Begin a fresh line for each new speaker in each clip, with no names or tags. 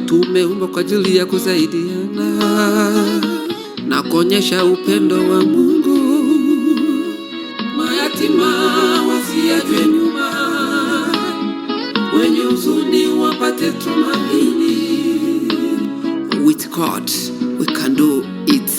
Tumeumbwa kwa ajili ya kusaidiana na kuonyesha upendo wa Mungu. Mayatima wasiachwe nyuma, wenye huzuni wapate tumaini. With God we can do it.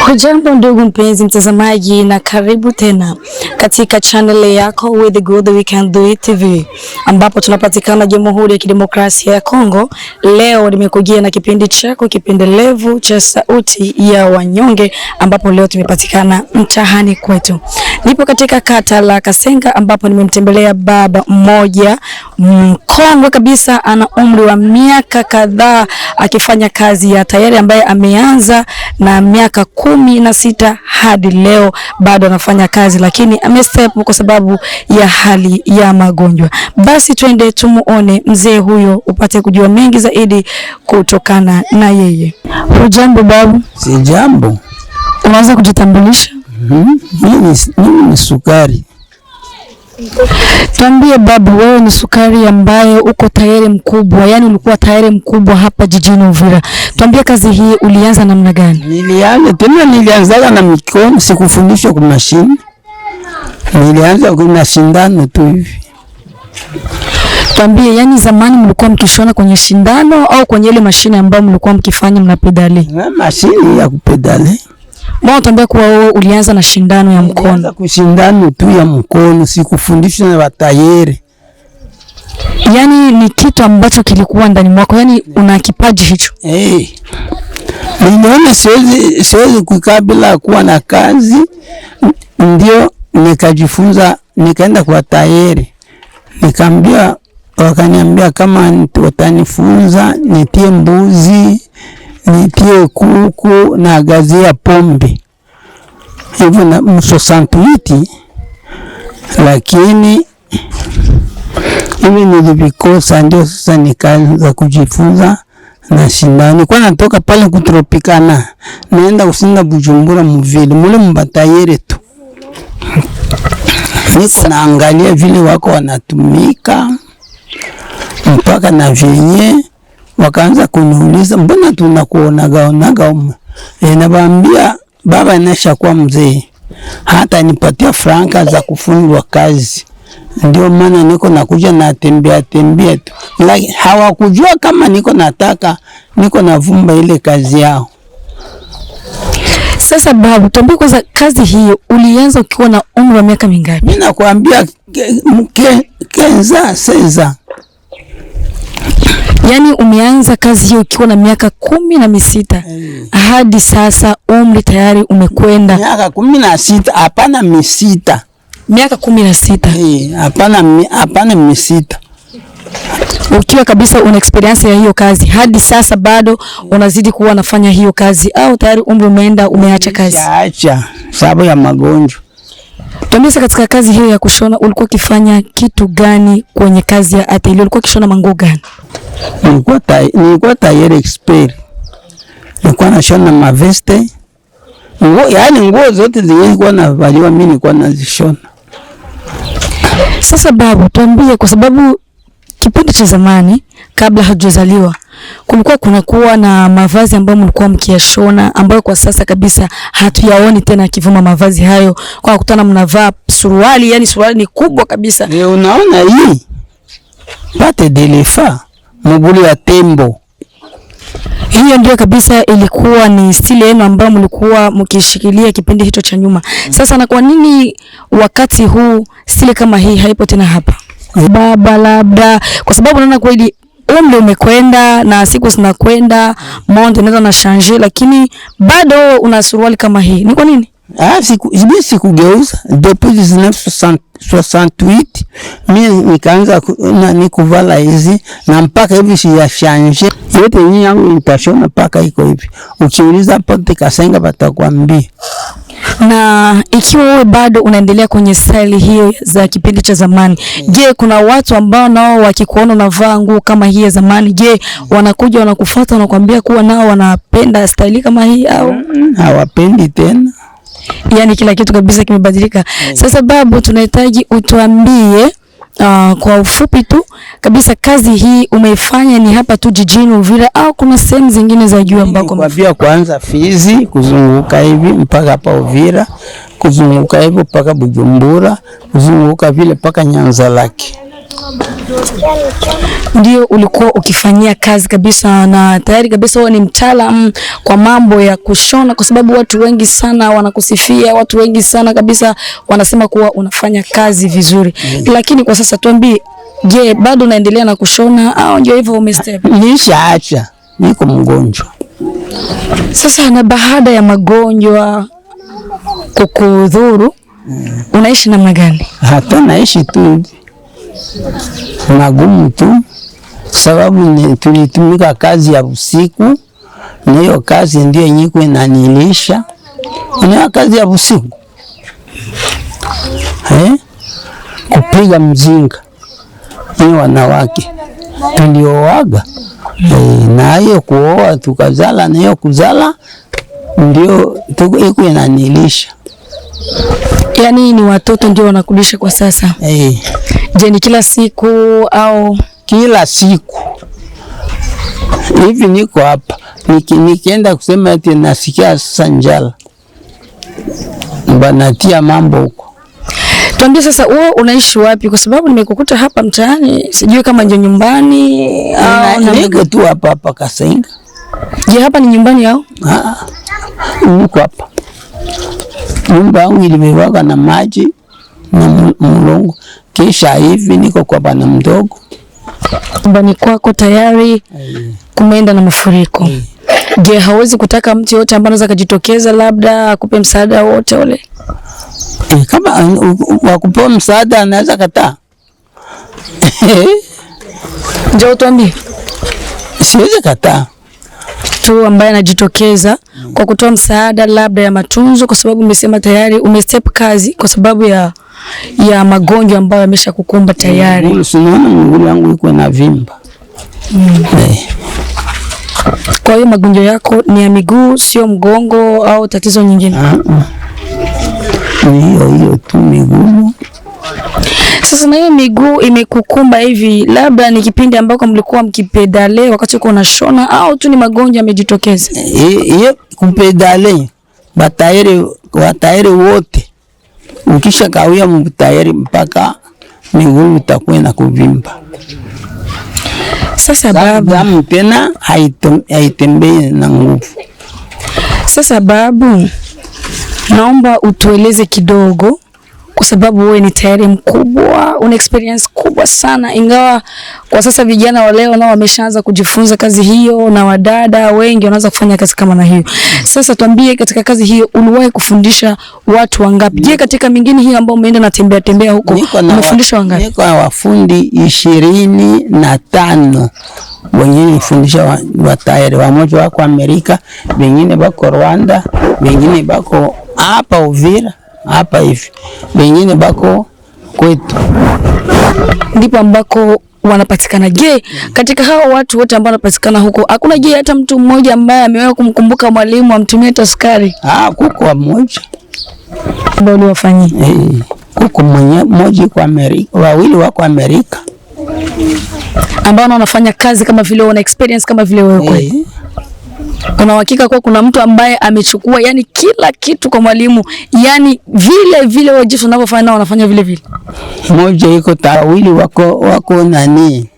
Hujambo ndugu mpenzi mtazamaji, na karibu tena katika channel yako With God We Can Do It TV, ambapo tunapatikana Jamhuri ya Kidemokrasia ya Kongo. Leo nimekujia na kipindi chako kipendelevu cha Sauti ya Wanyonge, ambapo leo tumepatikana mtaani kwetu. Nipo katika kata la Kasenga, ambapo nimemtembelea baba mmoja mkongwe kabisa, ana umri wa miaka kadhaa akifanya kazi ya tayari, ambaye ameanza na miaka 16 hadi leo bado anafanya kazi, lakini amestep kwa sababu ya hali ya magonjwa. Basi twende tumuone mzee huyo upate kujua mengi zaidi kutokana na yeye. Hujambo babu?
Si jambo.
Unaweza kujitambulisha?
Mimi ni Sukari.
Tuambie babu, wewe ni Sukari ambaye uko tayari mkubwa, yani ulikuwa tayari mkubwa hapa jijini Uvira. Tuambie kazi hii ulianza namna gani?
Nilianza na mikono, sikufundishwa kwa mashine. Nilianza kwa shindano tu hivi.
Tuambie, yani zamani mlikuwa mkishona kwenye shindano au kwenye ile mashine ambayo mlikuwa mkifanya mnapedali?
Na mashine ya kupedali.
Mbona tuambie kuwa wewe ulianza na shindano ya mkono?
Nilianza kushindano tu ya mkono, sikufundishwa na watayeri.
Yani ni kitu ambacho kilikuwa ndani mwako, yani una kipaji hicho.
Niliona siwezi kukaa bila kuwa na kazi, ndio nikajifunza, nikaenda kwa tayeri. Nikaambia, wakaniambia kama watanifunza nitie mbuzi, nitie kuku na gazi ya pombe. Hivyo na msosantuiti, lakini hivi nilivikosa, ndio sasa nikaanza kujifunza na shindano. Nilikuwa natoka pale kutropikana, naenda kusinda Bujumbura mvile, mule mbatayere tu. Niko naangalia vile wako wanatumika, mpaka na vyenye wakaanza kuniuliza, mbona tunakuonaga ume? Nabaambia baba anasha kuwa mzee, hata nipatia franka za kufundwa kazi. Ndio maana niko nakuja na tembea tu. Like, hawakujua kama niko navumba ile kazi yao.
Sasa babu, tuambie kwanza, kazi hiyo ulianza ukiwa na umri wa miaka mingapi?
Mimi nakwambia kenza seza.
Yani umeanza kazi hiyo ukiwa na miaka 16. Hadi sasa umri tayari umekwenda
miaka 16, hapana misita.
Miaka 16.
Hapana misita.
Ukiwa kabisa una experience ya hiyo kazi, hadi sasa bado unazidi kuwa nafanya hiyo kazi, au tayari umri umeenda umeacha kazi?
Acha sababu ya magonjwa.
Tuambie, katika kazi hiyo ya kushona ulikuwa ukifanya kitu gani? Kwenye kazi ya atelier ulikuwa ukishona manguo gani?
Nilikuwa tayari expert. Nilikuwa nashona maveste. Nguo zote zilikuwa navaliwa mimi nilikuwa nazishona.
Sasa babu, tuambie, kwa sababu kipindi cha zamani kabla hajuzaliwa kulikuwa kunakuwa na mavazi ambayo mlikuwa mkiashona, ambayo kwa sasa kabisa hatuyaoni tena kivuma mavazi hayo. Kwa kukutana mnavaa suruali, yani suruali ni kubwa kabisa.
Unaona hii pate delefa, mguu ya tembo.
Hiyo ndio kabisa ilikuwa ni stili yenu ambayo mlikuwa mkishikilia kipindi hicho cha nyuma. Sasa na kwa nini wakati huu stili kama hii haipo tena hapa? Baba, labda kwa sababu naona kweli umri umekwenda na siku zinakwenda, monde ndio na changer, lakini bado una suruali kama hii. Ni kwa nini?
Sikugeuza depuis 1968 mimi nikaanza nikuvala hizi, na mpaka hivi si ya changer. Yote nyinyi yangu nitashona mpaka iko hivi. Ukiuliza pote Kasenga batakwambia.
Na ikiwa wewe bado unaendelea kwenye style hiyo za kipindi cha zamani, je, kuna watu ambao nao wakikuona unavaa nguo kama hii ya zamani, je, wanakuja wanakufuata na kuambia kuwa nao wanapenda style kama hii au
hawapendi tena?
Yani kila kitu kabisa kimebadilika. Sasa babu, tunahitaji utuambie kwa ufupi tu kabisa, kazi hii umeifanya ni hapa tu jijini Uvira au kuna sehemu zingine za juu ambako?
Kwa vile kwanza Fizi, kuzunguka hivi mpaka hapa Uvira, kuzunguka hivi mpaka Bujumbura, kuzunguka vile mpaka Nyanza Lake.
Ndio ulikuwa ukifanyia kazi kabisa, na tayari kabisa wewe ni mtaalamu kwa mambo ya kushona, kwa sababu watu wengi sana wanakusifia, watu wengi sana kabisa wanasema kuwa unafanya kazi vizuri. Lakini kwa sasa tuambie, je, bado unaendelea na kushona au ndio hivyo umestep?
Nishaacha, niko mgonjwa.
Sasa na baada ya magonjwa kukudhuru, unaishi namna gani?
Hata naishi tu magumu tu, sababu tulitumika kazi ya usiku, na hiyo kazi ndio nyiko inanilisha. Ni kazi ya usiku, kupiga mzinga ni wanawake tulioaga, na hiyo kuoa tukazala, na hiyo kuzala ndio iko inanilisha.
Yani ni watoto ndio wanakulisha kwa sasa? Je, ni kila siku au?
Kila siku hivi niko hapa, nikienda kusema eti nasikia sasa njala, banatia mambo huko.
Tuambie sasa, wewe unaishi wapi? Kwa sababu nimekukuta hapa mtaani, sijui kama ndio nyumbani au
niko tu hapa Kasenga.
Je, hapa ni nyumbani au?
Niko hapa. Nyumba yangu ilibebwa na maji na mlongo, kisha hivi niko kwa bwana mdogo.
Nyumbani kwako tayari kumeenda na mafuriko. Je, hawezi kutaka mtu yote ambaye anaweza kujitokeza labda akupe msaada wote ule?
Kama wakupewa msaada anaweza kataa?
Njoo tuambie.
Siwezi kataa.
Tu ambaye anajitokeza kwa kutoa msaada labda ya matunzo, kwa sababu umesema tayari umestep kazi kwa sababu ya magonjwa ambayo yamesha kukumba tayari.
Unaona miguu yangu iko na vimba.
Kwa hiyo magonjwa yako ni ya miguu, sio mgongo au tatizo nyingine?
Hiyo tu miguu.
Sasa na hiyo miguu imekukumba hivi, labda ni kipindi ambako mlikuwa mkipedale wakati uko unashona au tu ni magonjwa yamejitokeza?
Hiyo kupedale, watairi wote ukisha kawia mtairi mpaka miguu itakuwa na kuvimba.
Sasa babu,
tena haitembei na nguvu.
Sasa babu, naomba utueleze kidogo, kwa sababu wewe ni tayari mkubwa, una experience kubwa sana, ingawa kwa sasa vijana wa leo nao wameshaanza kujifunza kazi hiyo, na wadada wengi wanaanza kufanya kazi kama na hiyo. Sasa tuambie, katika kazi hiyo uliwahi kufundisha watu wangapi? Je, katika mingine hiyo ambao umeenda na tembea huko umefundisha wangapi?
Niko na wafundi 25 wengine nifundisha watayari, wamoja wako Amerika, wengine bako Rwanda, wengine bako hapa Uvira hapa hivi, wengine bako kwetu.
Ndipo ambako wanapatikana. Je, katika hao watu wote ambao wanapatikana huko hakuna hata mtu mmoja ambaye amewahi kumkumbuka mwalimu amtumie taskari?
Kuko mmoja
ambao uliwafanyia.
Kuko mmoja kwa Amerika, wawili wako Amerika
ambao wanafanya kazi kama vile, wana experience kama vile wewe. Kuna uhakika kwa kuna mtu ambaye amechukua yani kila kitu kwa mwalimu, yani vile wewe jinsi unavyofanya nao wanafanya vile?
Mmoja yuko wawili wako nani,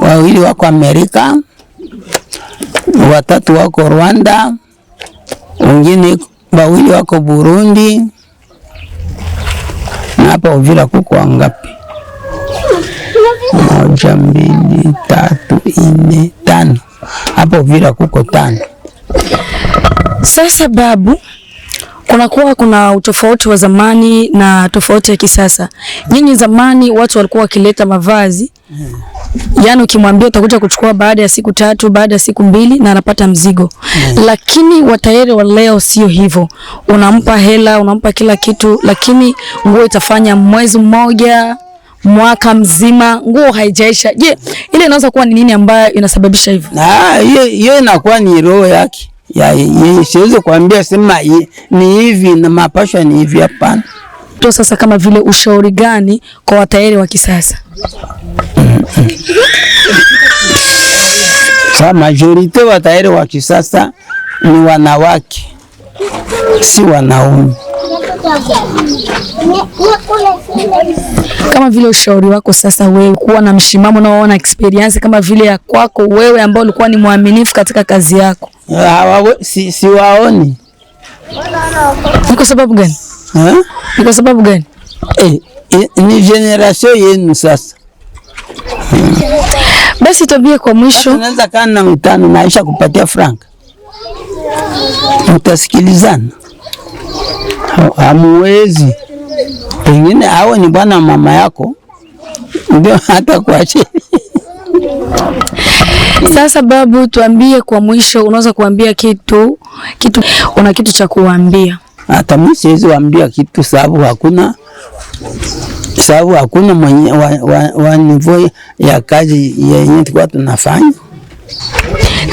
wawili wako Amerika, watatu wako Rwanda, wengine wawili wako Burundi, na hapa Uvira kuko wangapi? 1, 2, 3, 4, 5. Hapa Uvira kuko 5.
Sasa babu, kuna utofauti wa zamani na tofauti ya kisasa. Nyinyi zamani watu walikuwa wakileta mavazi, yani ukimwambia utakuja kuchukua baada ya siku 3, baada ya siku 2 na anapata mzigo. Lakini watayari wa leo sio hivyo. Unampa hela, unampa kila kitu, lakini nguo itafanya mwezi mmoja, mwaka mzima, nguo haijaisha. Je, ile inaweza kuwa ni nini ambayo inasababisha hivyo?
Hiyo inakuwa ni roho yake. Yeye siwezi kuambia sema ni hivi na mapasha ni hivi, hapana.
To sasa kama vile ushauri gani kwa watayari wa kisasa?
Sa majorite watayari wa kisasa ni wanawake, si wanaume.
Kama vile ushauri wako sasa, wewe kuwa na mshimamo na unaona experience kama vile ya kwako wewe ambao ulikuwa ni mwaminifu katika kazi yako.
Si waoni.
Ni kwa sababu gani? Ni kwa sababu gani?
Ni generation yenu sasa.
Basi tabia kwa mwisho.
Unaweza kana mtano na Aisha kupatia frank. Mtasikilizana. Hamuwezi. Pengine awe ni bwana mama yako ndio hata kuache.
Sasa babu, tuambie kwa mwisho, unaweza kuambia kitu, una kitu cha kuambia?
Hata mimi siwezi kuambia kitu sababu hakuna mwenye wa niveau ya kazi yenyewe tulikuwa tunafanya.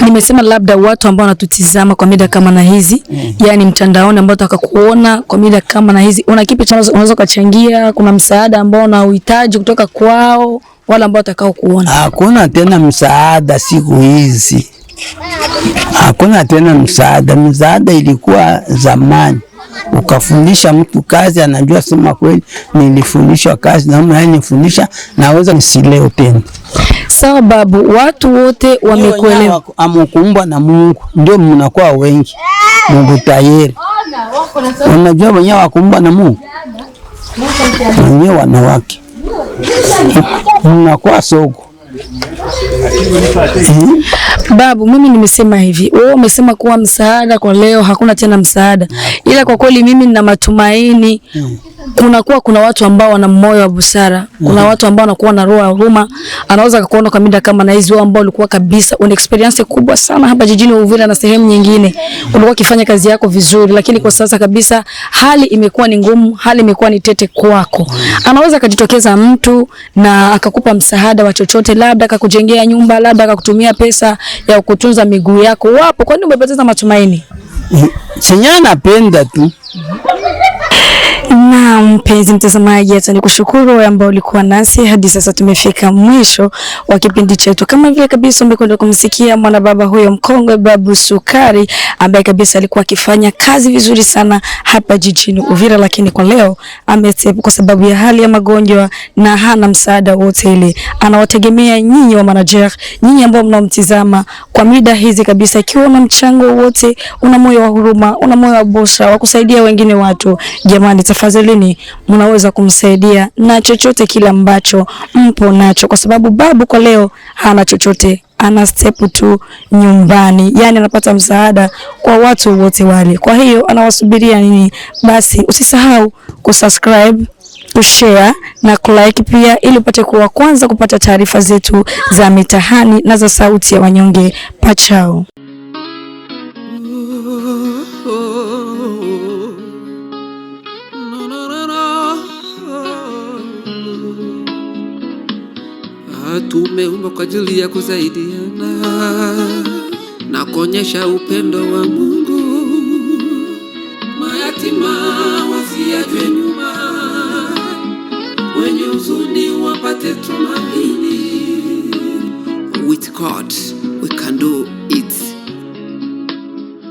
Nimesema labda watu ambao wanatutizama kwa mida kama na hizi, yani mtandaoni, ambao watakakuona kwa mida kama na hizi, una kipi unaweza kuchangia? Kuna msaada ambao unahitaji kutoka kwao wala ambao watakao kuona?
Hakuna tena msaada siku hizi. Hakuna tena msaada. Msaada ilikuwa zamani. Ukafundisha mtu kazi anajua sema kweli nilifundishwa kazi na mimi nilifundisha naweza nisileo tena.
Sawa babu, watu wote wamekuelewa.
Amukumbwa na Mungu ndio mnakuwa wengi. Mungu tayari. Unajua wenyewe wakumbwa na Mungu. Wenyewe wanawake. Mnakuwa soko.
Babu, mimi nimesema hivi, wewe umesema kuwa msaada kwa leo hakuna tena msaada, ila kwa kweli mimi nina matumaini kuna watu ambao wana moyo wa busara, kuna watu ambao wanakuwa na roho ya huruma, anaweza kukuona kwa mida kama na hizo, wao ambao ulikuwa kabisa una experience kubwa sana hapa jijini Uvira na sehemu nyingine, ulikuwa ukifanya kazi yako vizuri, lakini kwa sasa kabisa hali imekuwa ni ngumu, hali imekuwa ni tete kwako. Anaweza kujitokeza mtu na akakupa msaada wa chochote, labda akakujengea nyumba, labda akakutumia pesa ya kutunza miguu yako. Wapo, kwani umepoteza matumaini?
Chenye napenda tu.
Na mpenzi mtazamaji, hata nikushukuru wewe ambao ulikuwa nasi hadi sasa. Tumefika mwisho wa kipindi chetu. Kama vile kabisa umekwenda kumsikia mwana baba huyo mkongwe, Babu Sukari, ambaye kabisa alikuwa akifanya kazi vizuri sana hapa jijini Uvira, lakini kwa leo amesepa kwa sababu ya hali ya magonjwa na hana msaada wote ile. Anawategemea nyinyi wa manager, nyinyi ambao mnamtizama kwa mida hizi kabisa. Ikiwa una mchango wote, una moyo wa huruma, una moyo wa busara wa kusaidia wengine watu, jamani, tafadhalini mnaweza kumsaidia na chochote kile ambacho mpo nacho, kwa sababu babu kwa leo hana chochote, ana step tu nyumbani, yani anapata msaada kwa watu wote wale. Kwa hiyo anawasubiria nini? Basi usisahau kusubscribe, kushare na kulike pia, ili upate kuwa kwanza kupata taarifa zetu za mitahani na za sauti ya wanyonge. Pachao.
Tumeumbwa kwa ajili ya kusaidiana na kuonyesha upendo wa Mungu. Mayatima wasiachwe nyuma, wenye huzuni wapate tumaini. With God we can do